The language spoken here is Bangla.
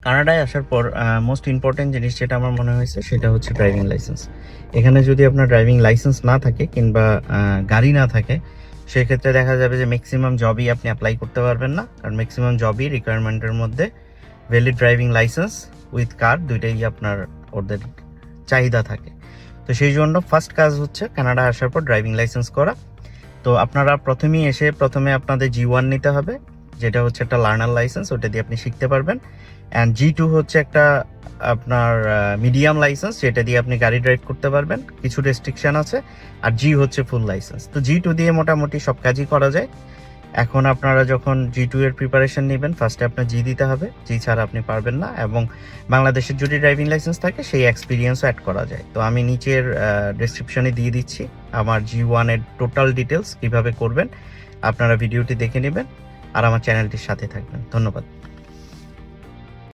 কানাডায় আসার পর মোস্ট ইম্পর্টেন্ট জিনিস যেটা আমার মনে হয়েছে সেটা হচ্ছে ড্রাইভিং লাইসেন্স। এখানে যদি আপনার ড্রাইভিং লাইসেন্স না থাকে কিংবা গাড়ি না থাকে, সেক্ষেত্রে দেখা যাবে যে ম্যাক্সিমাম জবই আপনি অ্যাপ্লাই করতে পারবেন না, কারণ ম্যাক্সিমাম জবই রিকোয়ারমেন্টের মধ্যে ভ্যালিড ড্রাইভিং লাইসেন্স উইথ কার দুইটাই আপনার ওদের চাহিদা থাকে। তো সেই জন্য ফার্স্ট কাজ হচ্ছে কানাডা আসার পর ড্রাইভিং লাইসেন্স করা। তো আপনারা প্রথমে আপনাদের G1 নিতে হবে, যেটা হচ্ছে একটা লার্নার লাইসেন্স, ওটা দিয়ে আপনি শিখতে পারবেন। অ্যান্ড G2 হচ্ছে একটা আপনার মিডিয়াম লাইসেন্স, যেটা দিয়ে আপনি গাড়ি ড্রাইভ করতে পারবেন, কিছু রেস্ট্রিকশন আছে। আর G হচ্ছে ফুল লাইসেন্স। তো G2 দিয়ে মোটামুটি সব কাজই করা যায়। এখন আপনারা যখন G2 এর প্রিপারেশন নেবেন, ফার্স্টে আপনার G দিতে হবে, G ছাড়া আপনি পারবেন না। এবং বাংলাদেশের যদি ড্রাইভিং লাইসেন্স থাকে সেই এক্সপিরিয়েন্সও অ্যাড করা যায়। তো আমি নিচের ডেসক্রিপশনে দিয়ে দিচ্ছি আমার G1 এর টোটাল ডিটেলস, কিভাবে করবেন। আপনারা ভিডিওটি দেখে নেবেন আর আমার চ্যানেলটির সাথে থাকবেন। ধন্যবাদ।